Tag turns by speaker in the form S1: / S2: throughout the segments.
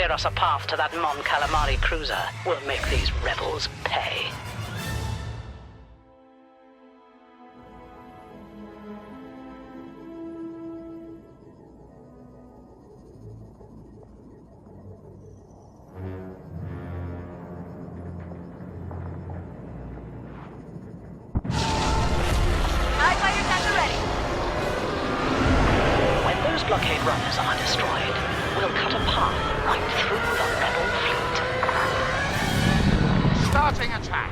S1: clear us a path to that Mon Calamari cruiser, we'll make these rebels pay.
S2: Blockade runners are destroyed, we'll cut a path right through the rebel fleet.
S3: Starting attack!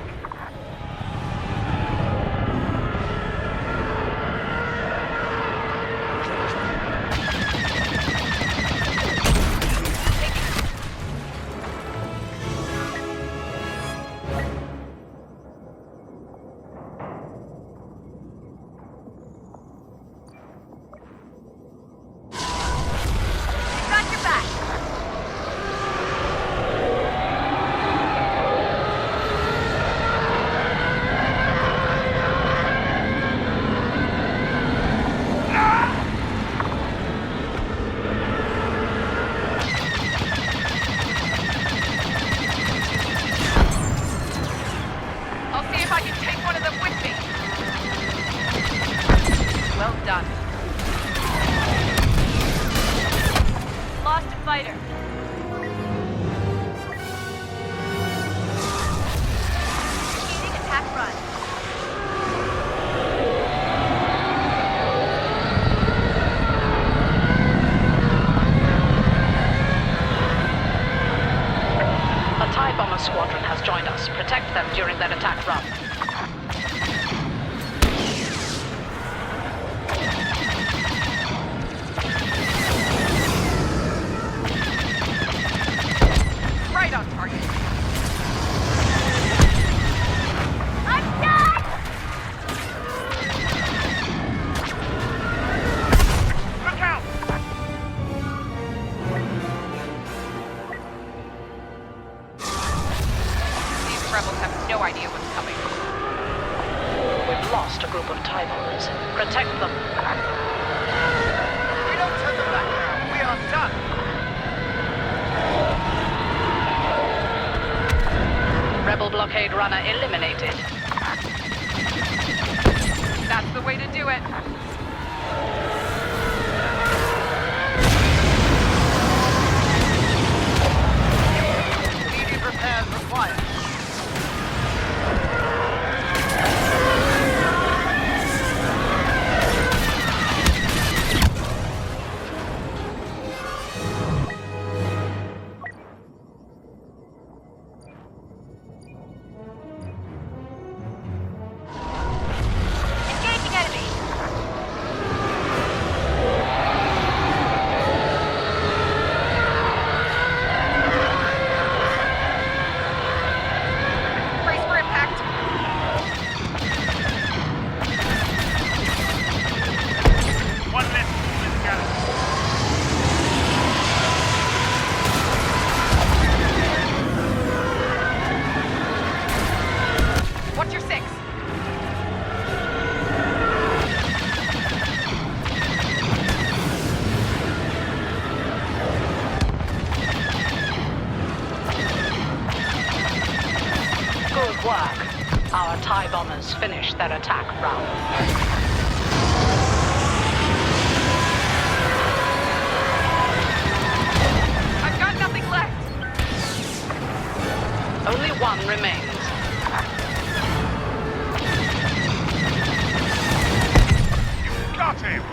S1: Squadron has joined us. Protect them during their attack run.
S3: Right on target.
S4: I'm done!
S3: Look out! Rebels have no idea what's coming.
S1: We've lost a group of TIE bombers. Protect them.
S3: We don't turn them back now. We are done.
S1: Rebel blockade runner eliminated.
S3: That's the way to do it. Immediate repairs required.
S1: Our TIE bombers finished their attack round.
S3: I've got nothing left!
S1: Only one remains.
S3: You've got him!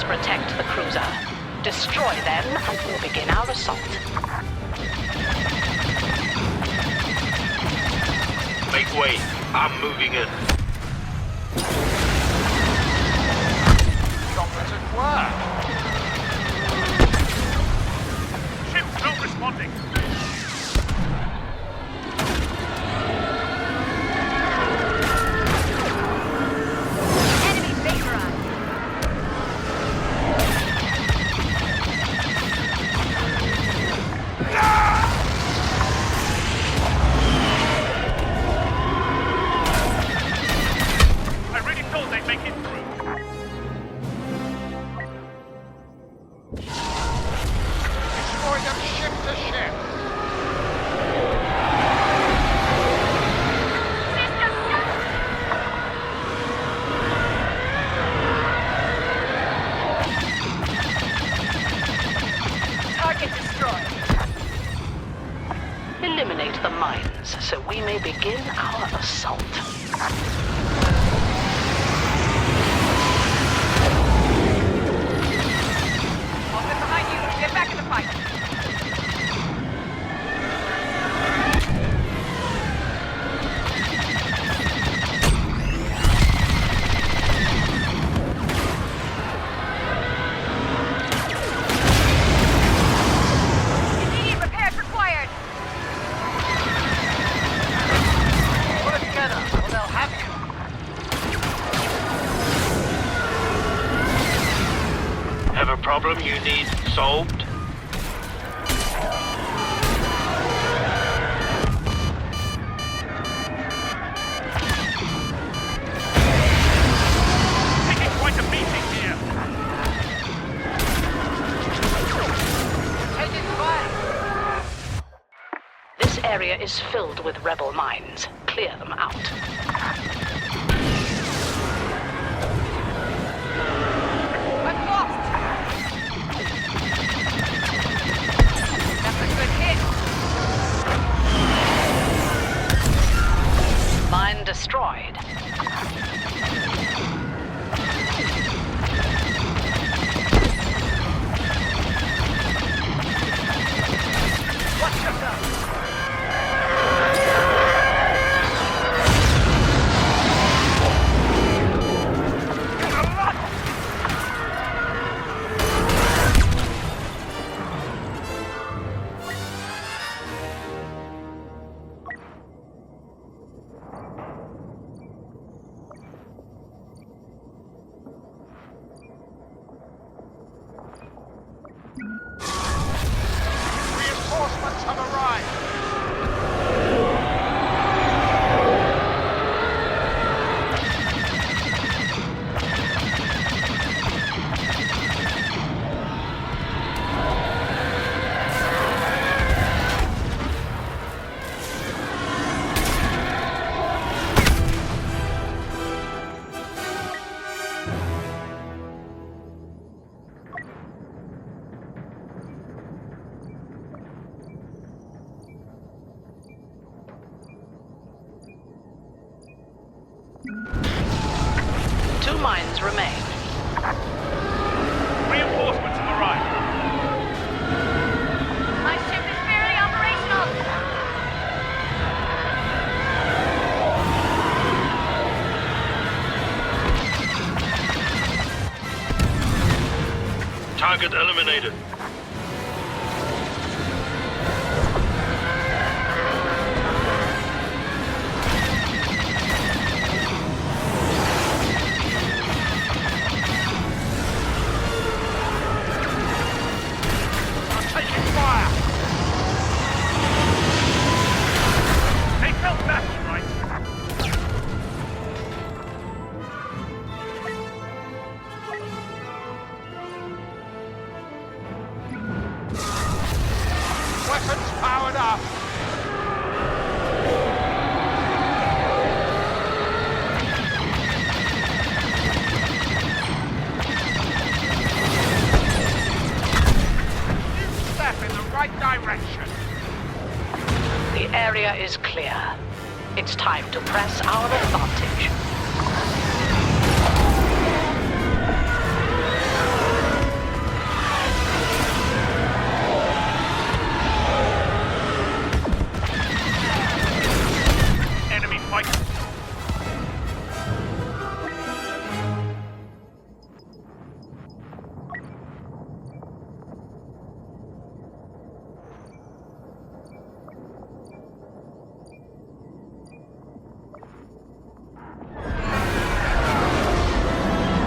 S1: Protect the cruiser. Destroy them, and we'll begin our assault.
S5: Make way. I'm moving in.
S3: Competent work.
S2: so we may begin our assault.
S3: I'll get behind you. Get back in the fight.
S4: Immediate repairs required.
S6: Put it together, or they'll have you.
S5: Have a problem you need solved?
S3: Taking quite a beating here.
S6: Taking fire.
S2: This area is filled with rebel mines. Clear them out.
S3: I'm lost. That's a good hit.
S2: Mine destroyed.
S6: Watch yourself.
S3: Reinforcements have arrived.
S2: Two mines remain.
S3: Reinforcements have arrived.
S4: My ship is barely operational.
S5: Target eliminated.
S3: I'm taking fire. They felt that all right. Weapons powered up. New step in the right direction.
S2: The area is clear. It's time to press our advantage.
S3: Enemy fighter.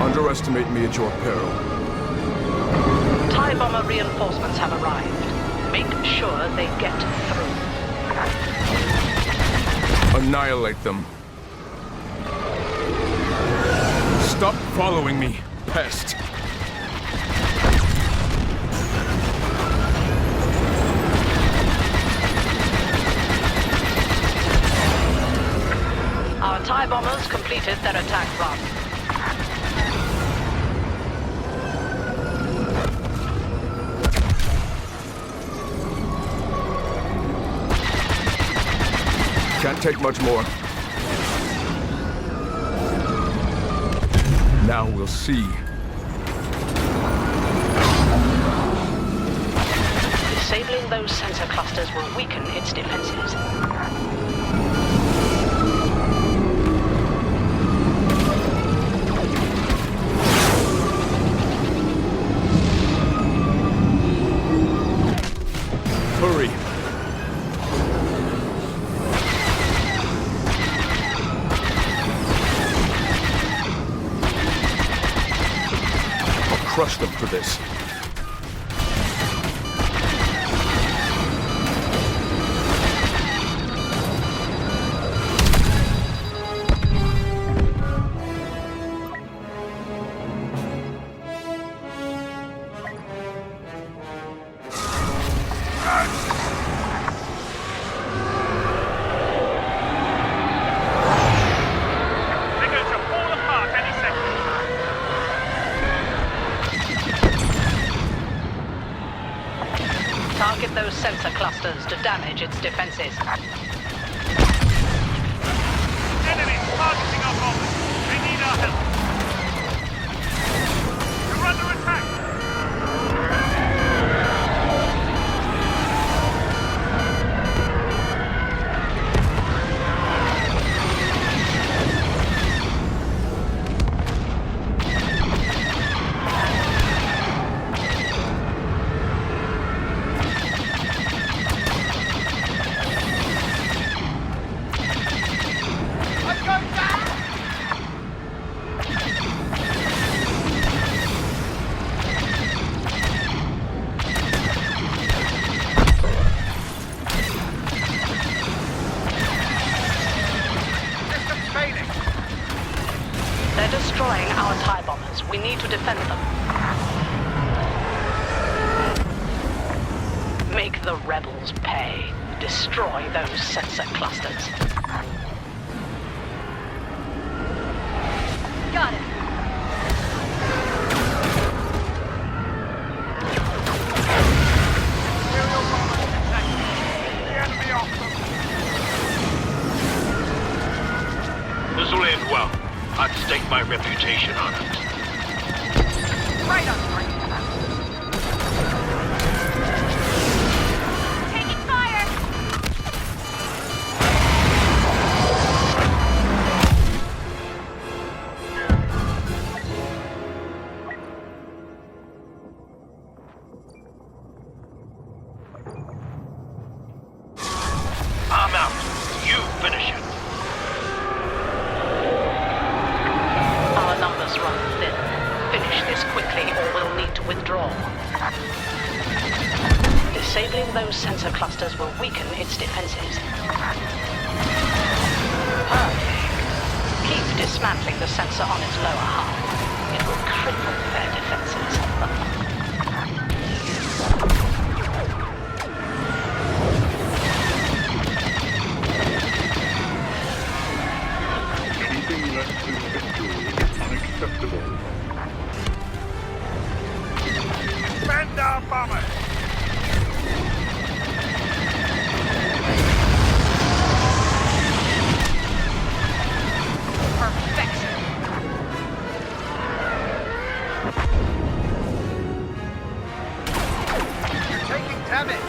S7: Underestimate me at your peril.
S2: TIE bomber reinforcements have arrived. Make sure they get through.
S7: Annihilate them. Stop following me, pest.
S2: Our TIE bombers completed their attack run.
S7: take much more. Now we'll see.
S2: Disabling those sensor clusters will weaken its defenses.
S7: Hurry. I'll crush them for this.
S3: They're going to fall apart any second.
S2: Target those sensor clusters to damage its defenses.
S3: Enemies targeting our bombers. They need our help. You're under attack.
S6: I'm going down! Systems failing.
S2: They're destroying our TIE bombers. We need to defend them. Make the rebels pay. Destroy those sensor clusters.
S4: Got it.
S3: Imperial bombers detected. Keep the enemy off them.
S5: This'll end well. I'd stake my reputation on it.
S4: Right on target. Taking fire.
S5: I'm out. You finish it.
S2: Our numbers run thin. Finish this quickly or we'll need to withdraw. Disabling those sensor clusters will weaken its defenses. Perfect. Keep dismantling the sensor on its lower half. It will cripple their defenses.
S8: Anything less than victory is unacceptable.
S3: Defend our bombers.
S4: Perfection.
S6: You're taking damage.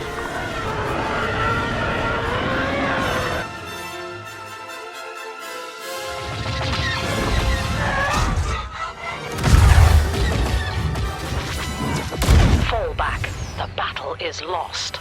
S2: Fall back. The battle is lost.